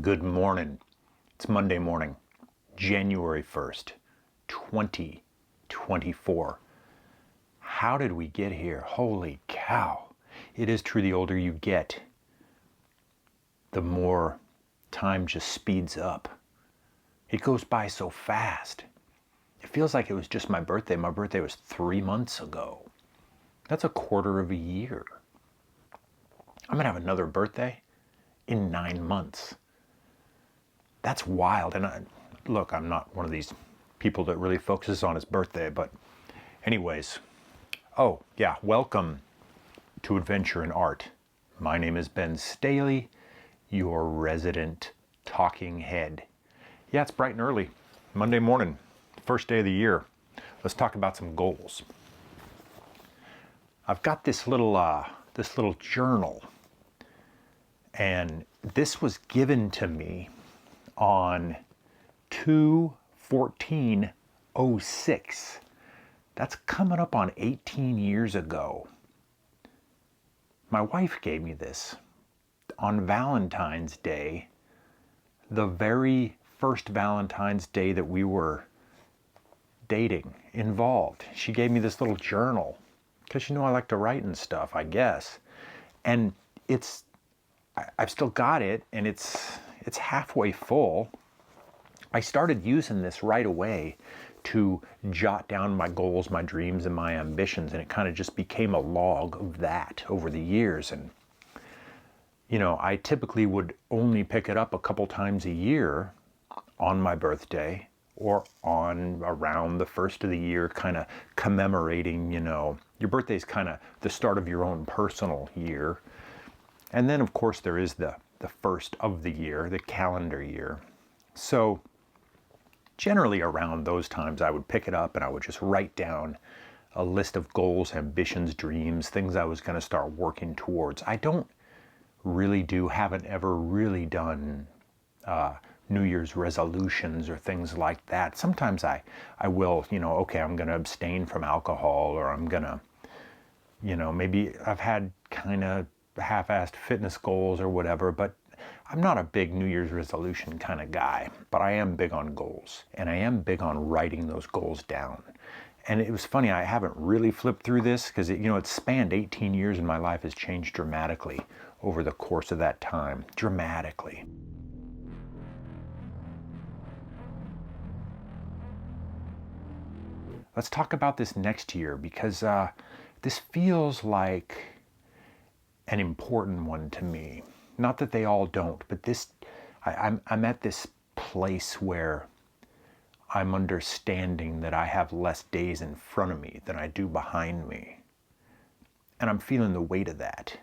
Good morning. It's Monday morning, January 1st, 2024. How did we get here? Holy cow. It is true, the older you get, the more time just speeds up. It goes by so fast. It feels like it was just my birthday. My birthday was 3 months ago. That's a quarter of a year. I'm going to have another birthday in 9 months. That's wild. And look, I'm not one of these people that really focuses on his birthday, but anyways. Oh, yeah, welcome to Adventure in Art. My name is Ben Staley, your resident talking head. Yeah, it's bright and early. Monday morning, first day of the year. Let's talk about some goals. I've got this little journal, and this was given to me on 2/14/06. That's coming up on 18 years ago. My wife gave me this on Valentine's Day, the very first Valentine's Day that we were dating, involved. She gave me this little journal because I like to write and stuff, I guess. And I've still got it, and it's halfway full. I started using this right away to jot down my goals, my dreams, and my ambitions, and it kind of just became a log of that over the years. And I typically would only pick it up a couple times a year on my birthday or on around the first of the year, kind of commemorating, your birthday is kind of the start of your own personal year. And then, of course, there is the first of the year, the calendar year. So generally around those times, I would pick it up and I would just write down a list of goals, ambitions, dreams, things I was going to start working towards. I haven't ever really done New Year's resolutions or things like that. Sometimes I will, okay, I'm going to abstain from alcohol, or I'm going to, maybe I've had kind of half-assed fitness goals or whatever, but I'm not a big New Year's resolution kind of guy, but I am big on goals, and I am big on writing those goals down. And it was funny, I haven't really flipped through this because it's spanned 18 years, and my life has changed dramatically over the course of that time. Dramatically. Let's talk about this next year, because this feels like an important one to me. Not that they all don't, but I'm at this place where I'm understanding that I have less days in front of me than I do behind me. And I'm feeling the weight of that.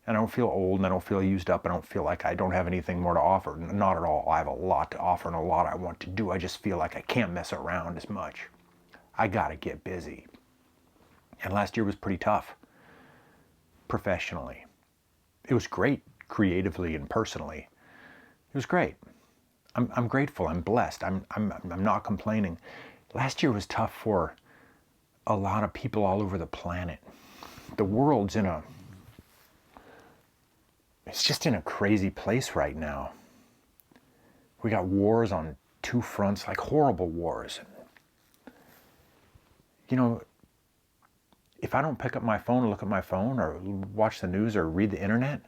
And I don't feel old, and I don't feel used up. I don't feel like I don't have anything more to offer. Not at all. I have a lot to offer and a lot I want to do. I just feel like I can't mess around as much. I gotta get busy. And last year was pretty tough, professionally. It was great, creatively and personally. It was great. I'm grateful. I'm blessed. I'm not complaining. Last year was tough for a lot of people all over the planet. The world's it's just in a crazy place right now. We got wars on two fronts, like horrible wars. If I don't pick up my phone or look at my phone or watch the news or read the internet,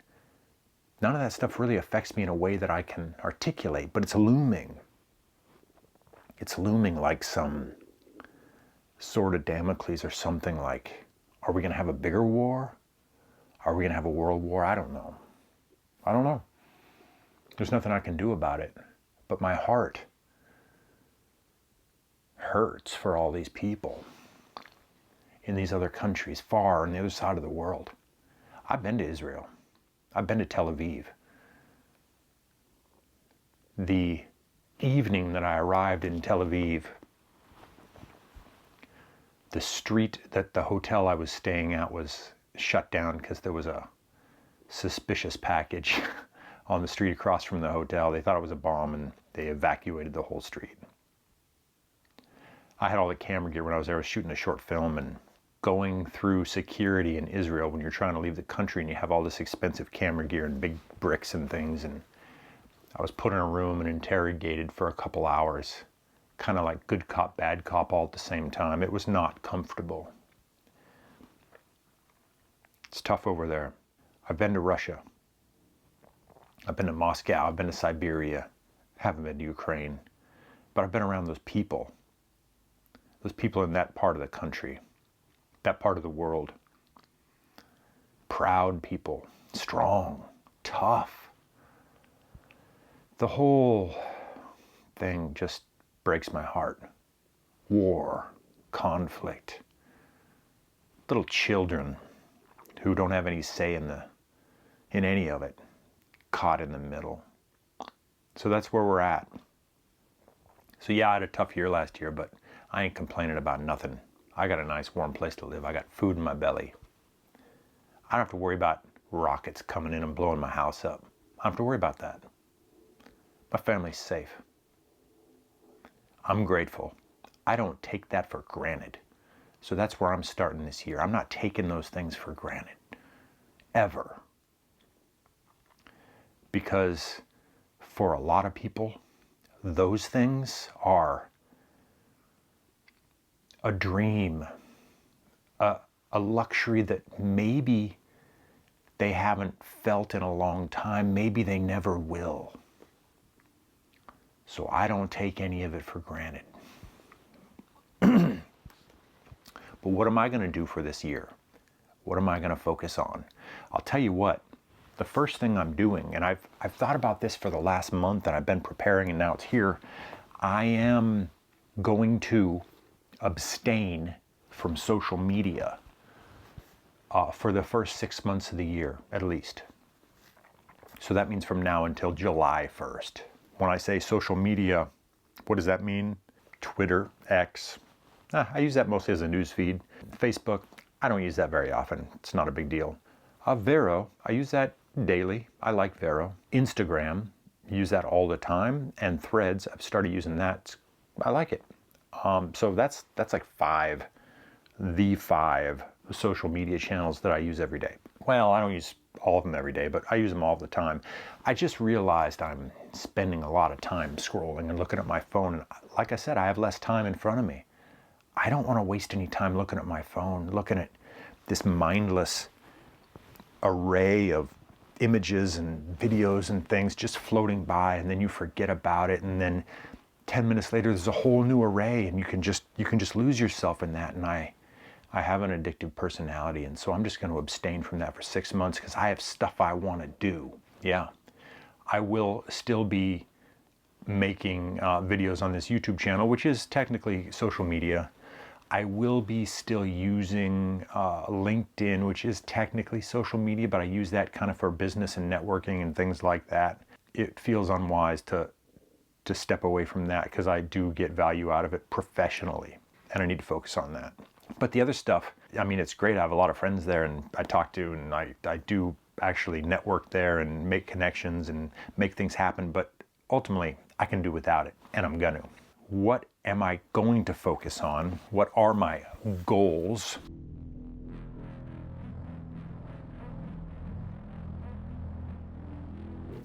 none of that stuff really affects me in a way that I can articulate, but it's looming. It's looming like some sword of Damocles or something. Like, are we going to have a bigger war? Are we going to have a world war? I don't know. There's nothing I can do about it, but my heart hurts for all these people in these other countries, far on the other side of the world. I've been to Israel. I've been to Tel Aviv. The evening that I arrived in Tel Aviv, the street that the hotel I was staying at was shut down because there was a suspicious package on the street across from the hotel. They thought it was a bomb, and they evacuated the whole street. I had all the camera gear when I was there. I was shooting a short film, and going through security in Israel when you're trying to leave the country and you have all this expensive camera gear and big bricks and things. And I was put in a room and interrogated for a couple hours, kind of like good cop, bad cop all at the same time. It was not comfortable. It's tough over there. I've been to Russia. I've been to Moscow. I've been to Siberia. Haven't been to Ukraine. But I've been around those people in that part of the country, that part of the world. Proud people, strong, tough. The whole thing just breaks my heart. War, conflict, little children who don't have any say in any of it, caught in the middle. So that's where we're at. So yeah, I had a tough year last year, but I ain't complaining about nothing. I got a nice warm place to live. I got food in my belly. I don't have to worry about rockets coming in and blowing my house up. I don't have to worry about that. My family's safe. I'm grateful. I don't take that for granted. So that's where I'm starting this year. I'm not taking those things for granted. Ever. Because for a lot of people, those things are a dream, a luxury that maybe they haven't felt in a long time. Maybe they never will. So I don't take any of it for granted. But what am I going to do for this year? What am I going to focus on? I'll tell you what, the first thing I'm doing, and I've thought about this for the last month and I've been preparing and now it's here, I am going to abstain from social media for the first 6 months of the year, at least. So that means from now until July 1st. When I say social media, what does that mean? Twitter, X. I use that mostly as a news feed. Facebook, I don't use that very often. It's not a big deal. Vero, I use that daily. I like Vero. Instagram, use that all the time. And Threads, I've started using that. I like it. So that's like the five social media channels that I use every day. Well, I don't use all of them every day, but I use them all the time. I just realized I'm spending a lot of time scrolling and looking at my phone. And like I said, I have less time in front of me. I don't want to waste any time looking at my phone, looking at this mindless array of images and videos and things just floating by, and then you forget about it, and then 10 minutes later there's a whole new array, and you can just lose yourself in that. And I have an addictive personality, and so I'm just going to abstain from that for 6 months because I have stuff I want to do. Yeah, I will still be making videos on this YouTube channel, which is technically social media. I will be still using LinkedIn, which is technically social media, but I use that kind of for business and networking and things like that. It feels unwise to step away from that because I do get value out of it professionally, and I need to focus on that. But the other stuff, I mean, it's great. I have a lot of friends there and I talk to, and I do actually network there and make connections and make things happen. But ultimately, I can do without it, and I'm gonna. What am I going to focus on? What are my goals?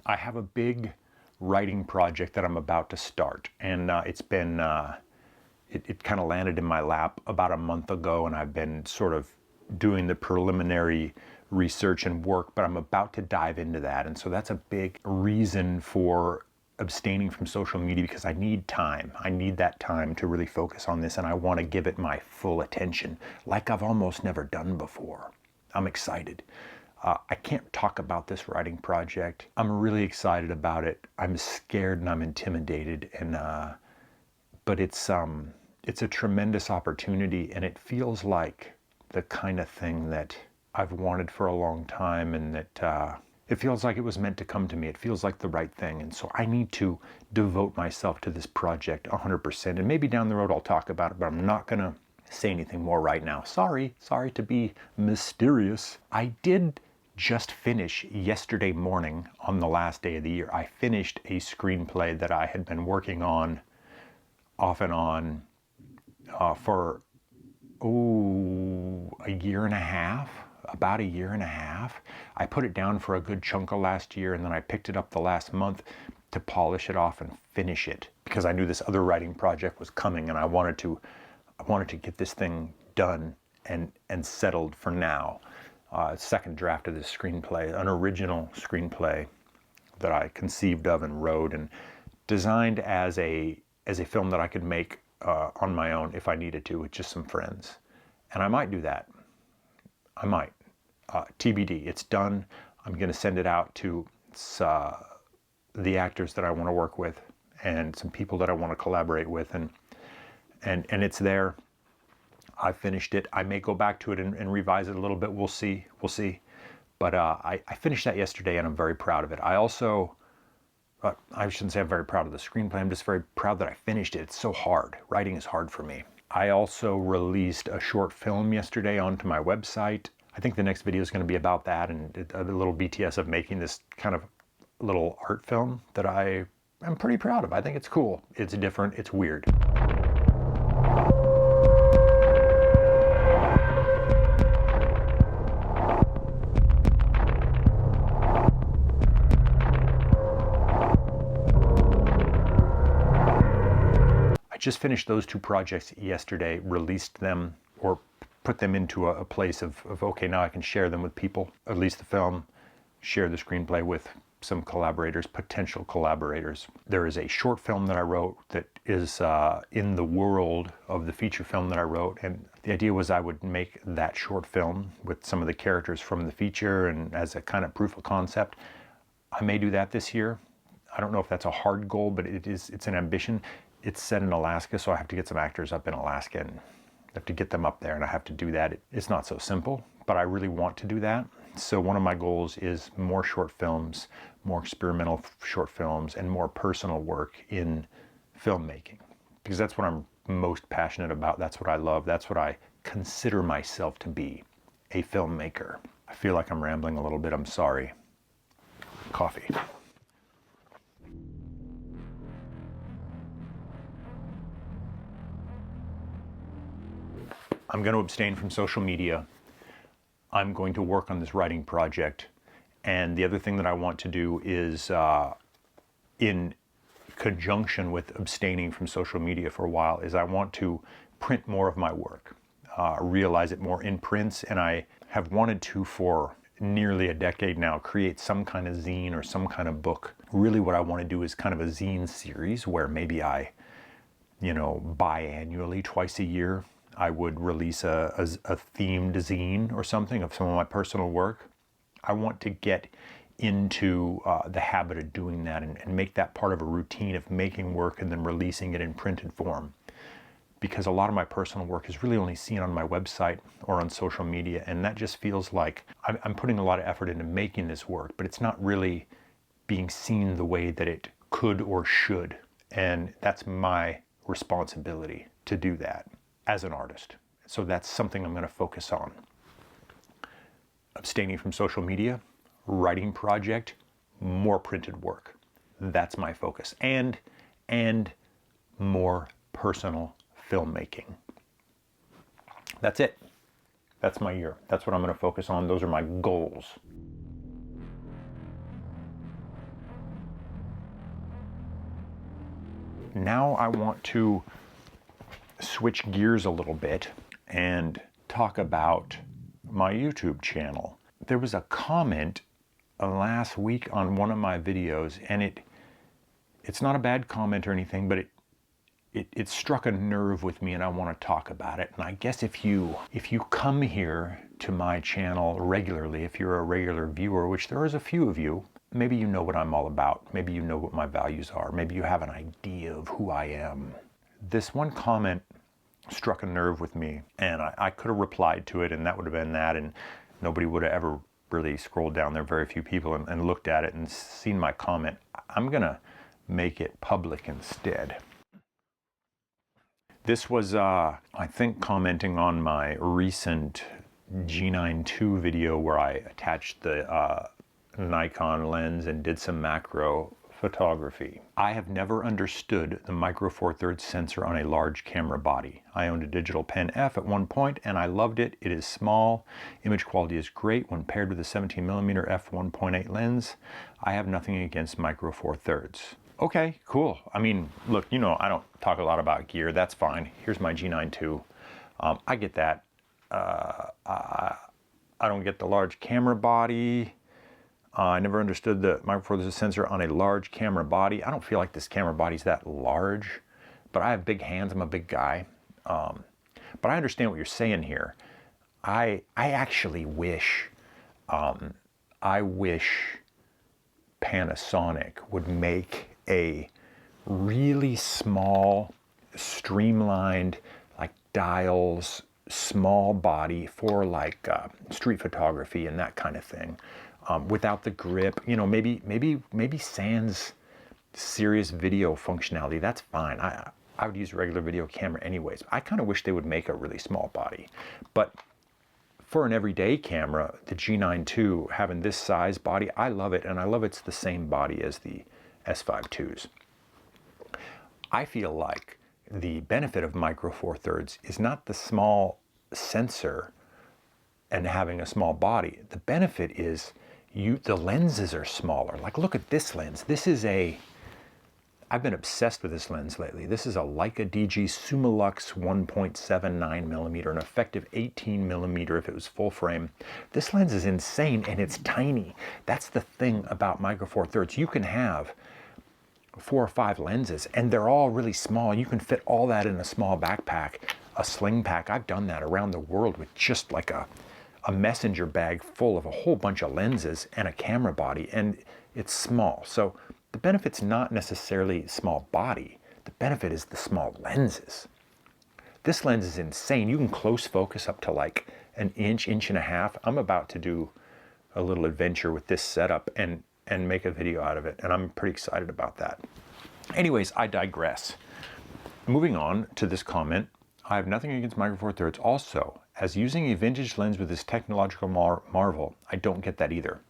I have a big writing project that I'm about to start, and it's been it kind of landed in my lap about a month ago, and I've been sort of doing the preliminary research and work, but I'm about to dive into that. And so that's a big reason for abstaining from social media, because I need time. I need that time to really focus on this, and I want to give it my full attention like I've almost never done before. I'm excited. I can't talk about this writing project. I'm really excited about it. I'm scared and I'm intimidated, and but it's a tremendous opportunity, and it feels like the kind of thing that I've wanted for a long time, and that it feels like it was meant to come to me. It feels like the right thing, and so I need to devote myself to this project 100%, and maybe down the road I'll talk about it, but I'm not gonna say anything more right now. Sorry to be mysterious. I did just finish yesterday morning, on the last day of the year. I finished a screenplay that I had been working on off and on for a year and a half, about a year and a half. I put it down for a good chunk of last year, and then I picked it up the last month, to polish it off and finish it, because I knew this other writing project was coming, and I wanted to get this thing done and settled for now. Second draft of this screenplay, an original screenplay that I conceived of and wrote and designed as a film that I could make on my own if I needed to, with just some friends. And I might do that. I might. TBD. It's done. I'm going to send it out to the actors that I want to work with and some people that I want to collaborate with, and it's there. I finished it. I may go back to it and revise it a little bit. We'll see. But I finished that yesterday, and I'm very proud of it. I also, I shouldn't say I'm very proud of the screenplay. I'm just very proud that I finished it. It's so hard. Writing is hard for me. I also released a short film yesterday onto my website. I think the next video is going to be about that, and a little BTS of making this kind of little art film that I am pretty proud of. I think it's cool. It's different. It's weird. Just finished those two projects yesterday, released them, or put them into a place of okay, now I can share them with people, at least the film, share the screenplay with some collaborators, potential collaborators. There is a short film that I wrote that is in the world of the feature film that I wrote, and the idea was I would make that short film with some of the characters from the feature and as a kind of proof of concept. I may do that this year. I don't know if that's a hard goal, but it's an ambition. It's set in Alaska, so I have to get some actors up in Alaska and I have to get them up there, and I have to do that. It's not so simple, but I really want to do that. So one of my goals is more short films, more experimental short films, and more personal work in filmmaking, because that's what I'm most passionate about. That's what I love. That's what I consider myself to be, a filmmaker. I feel like I'm rambling a little bit. I'm sorry. Coffee. I'm going to abstain from social media. I'm going to work on this writing project. And the other thing that I want to do is, in conjunction with abstaining from social media for a while, is I want to print more of my work, realize it more in prints. And I have wanted to, for nearly a decade now, create some kind of zine or some kind of book. Really what I want to do is kind of a zine series where maybe I, biannually, twice a year, I would release a themed zine or something of some of my personal work. I want to get into the habit of doing that and make that part of a routine of making work and then releasing it in printed form. Because a lot of my personal work is really only seen on my website or on social media, and that just feels like I'm putting a lot of effort into making this work, but it's not really being seen the way that it could or should. And that's my responsibility to do that as an artist. So that's something I'm going to focus on. Abstaining from social media, writing project, more printed work. That's my focus. And more personal filmmaking. That's it. That's my year. That's what I'm going to focus on. Those are my goals. Now I want to switch gears a little bit and talk about my YouTube channel. There was a comment last week on one of my videos, and it's not a bad comment or anything, but it struck a nerve with me, and I want to talk about it. And I guess if you come here to my channel regularly, if you're a regular viewer, which there is a few of you, maybe you know what I'm all about. Maybe you know what my values are. Maybe you have an idea of who I am. This one comment struck a nerve with me, and I could have replied to it, and that would have been that, and nobody would have ever really scrolled down there, very few people, and looked at it and seen my comment. I'm gonna make it public instead. This was, I think, commenting on my recent G9 II video where I attached the Nikon lens and did some macro photography. I have never understood the micro four thirds sensor on a large camera body. I owned a digital pen F at one point and I loved it. It is small. Image quality is great when paired with a 17mm f 1.8 lens. I have nothing against micro four thirds. Okay, cool. I mean, look, you know, I don't talk a lot about gear. That's fine. Here's my G9 II. I get that. I don't get the large camera body. I never understood the Micro Four Thirds sensor on a large camera body. I don't feel like this camera body's that large, but I have big hands. I'm a big guy. But I understand what you're saying here. I actually wish, I wish Panasonic would make a really small, streamlined, like dials, small body for like street photography and that kind of thing, without the grip. You know, maybe sans serious video functionality. That's fine. I would use a regular video camera anyways. I kind of wish they would make a really small body, but for an everyday camera, the G9 II having this size body, I love it, and I love it's the same body as the S5 IIs. I feel like the benefit of Micro Four Thirds is not the small sensor and having a small body. The benefit is the lenses are smaller. Like, look at this lens. This is I've been obsessed with this lens lately. This is a Leica DG Summilux 1.79 millimeter, an effective 18 millimeter if it was full frame. This lens is insane and it's tiny. That's the thing about Micro Four Thirds. You can have 4 or 5 lenses and they're all really small. You can fit all that in a small backpack, a sling pack. I've done that around the world with just like a messenger bag full of a whole bunch of lenses and a camera body, and it's small. So the benefit's not necessarily small body. The benefit is the small lenses. This lens is insane. You can close focus up to like an inch, inch and a half. I'm about to do a little adventure with this setup and make a video out of it, and I'm pretty excited about that. Anyways, I digress. Moving on to this comment, I have nothing against Micro Four Thirds. Also, as using a vintage lens with this technological marvel, I don't get that either.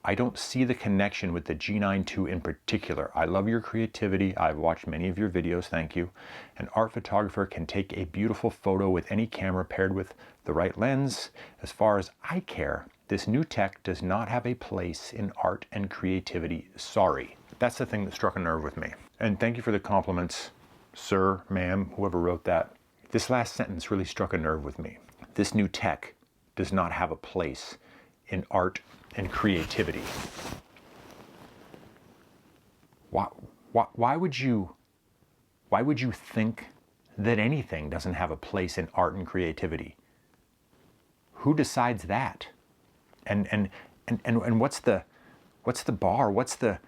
I don't see the connection with the G9 II in particular. I love your creativity. I've watched many of your videos, thank you. An art photographer can take a beautiful photo with any camera paired with the right lens. As far as I care, this new tech does not have a place in art and creativity. Sorry. That's the thing that struck a nerve with me. And thank you for the compliments, sir, ma'am, whoever wrote that. This last sentence really struck a nerve with me. This new tech does not have a place in art and creativity. Why would you think that anything doesn't have a place in art and creativity? Who decides that? And what's the bar? What's the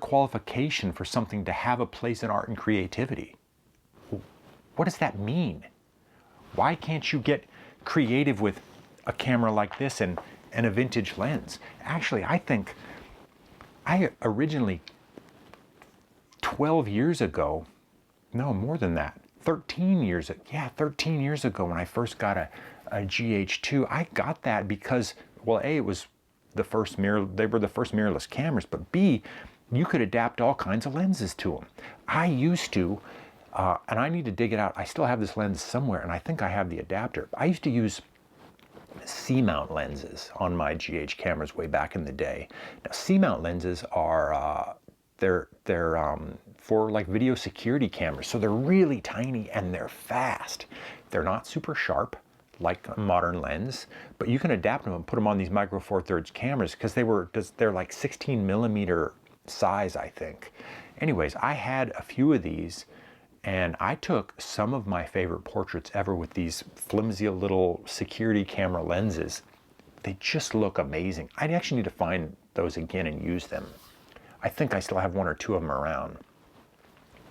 qualification for something to have a place in art and creativity? What does that mean? Why can't you get creative with a camera like this and a vintage lens? Actually, I think I originally, 12 years ago, no, more than that, 13 years ago when I first got a GH2, I got that because, well, A, it was the first they were the first mirrorless cameras, but B, you could adapt all kinds of lenses to them. I used to, and I need to dig it out. I still have this lens somewhere, and I think I have the adapter. I used to use C-mount lenses on my GH cameras way back in the day. Now, C-mount lenses are they're for like video security cameras, so they're really tiny and they're fast. They're not super sharp like a modern lens, but you can adapt them and put them on these Micro Four Thirds cameras because they're like 16 millimeter size, I think. Anyways, I had a few of these, and I took some of my favorite portraits ever with these flimsy little security camera lenses. They just look amazing. I actually need to find those again and use them. I think I still have 1 or 2 of them around.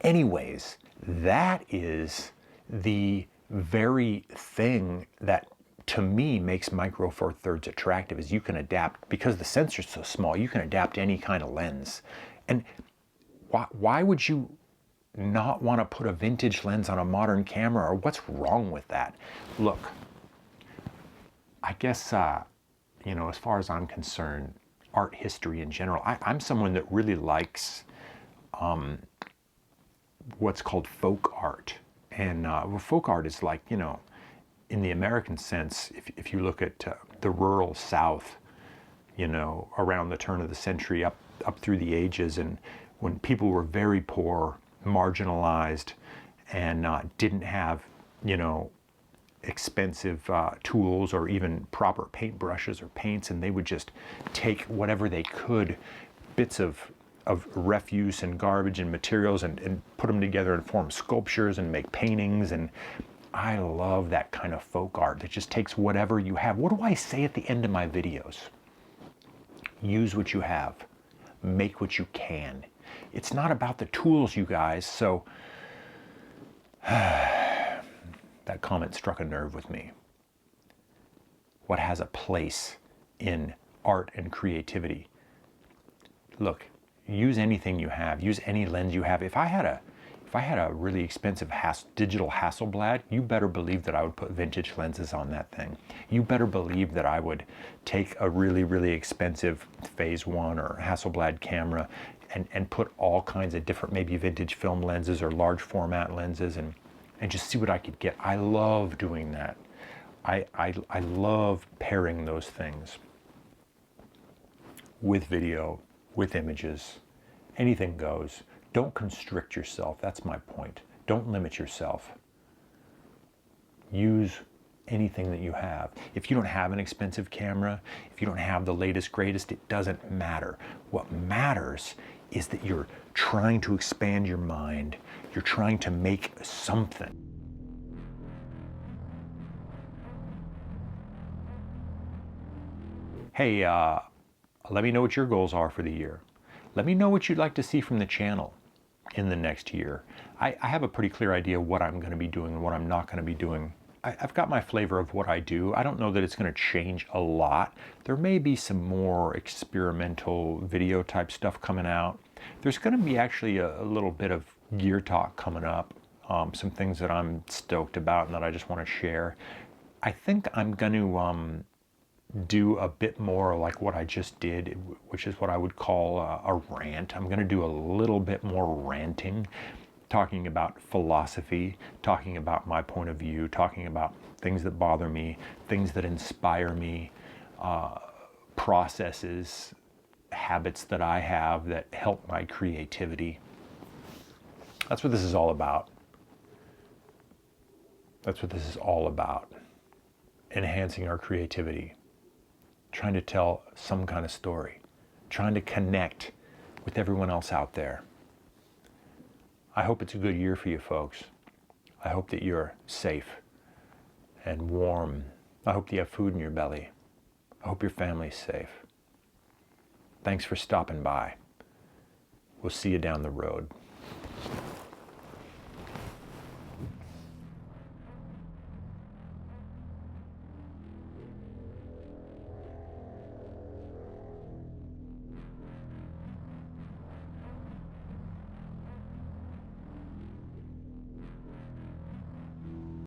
Anyways, that is the very thing that to me makes Micro Four Thirds attractive, is you can adapt, because the sensor's so small, you can adapt any kind of lens. And why would you not want to put a vintage lens on a modern camera, or what's wrong with that? Look, I guess, you know, as far as I'm concerned, art history in general, I'm someone that really likes what's called folk art. And well, folk art is like, you know, in the American sense, if you look at the rural South, around the turn of the century up through the ages, and when people were very poor, marginalized, and didn't have, expensive tools or even proper paintbrushes or paints, and they would just take whatever they could, bits of refuse and garbage and materials, and put them together and form sculptures and make paintings. And I love that kind of folk art that just takes whatever you have. What do I say at the end of my videos? Use what you have. Make what you can. It's not about the tools, you guys. So that comment struck a nerve with me. What has a place in art and creativity? Look, use anything you have. Use any lens you have. If I had a really expensive digital Hasselblad, you better believe that I would put vintage lenses on that thing. You better believe that I would take a really, really expensive Phase 1 or Hasselblad camera and put all kinds of different, maybe vintage film lenses or large format lenses, and just see what I could get. I love doing that. I love pairing those things with video, with images. Anything goes. Don't constrict yourself. That's my point. Don't limit yourself. Use anything that you have. If you don't have an expensive camera, if you don't have the latest, greatest, it doesn't matter. What matters is that you're trying to expand your mind. You're trying to make something. Hey, let me know what your goals are for the year. Let me know what you'd like to see from the channel in the next year. I have a pretty clear idea what I'm going to be doing and what I'm not going to be doing. I've got my flavor of what I do. I don't know that it's going to change a lot. There may be some more experimental video type stuff coming out. There's going to be actually a little bit of gear talk coming up. Some things that I'm stoked about and that I just want to share. I think I'm going to do a bit more like what I just did, which is what I would call a rant. I'm going to do a little bit more ranting, talking about philosophy, talking about my point of view, talking about things that bother me, things that inspire me, processes, habits that I have that help my creativity. That's what this is all about. That's what this is all about. Enhancing our creativity. Trying to tell some kind of story, trying to connect with everyone else out there. I hope it's a good year for you folks. I hope that you're safe and warm. I hope that you have food in your belly. I hope your family's safe. Thanks for stopping by. We'll see you down the road.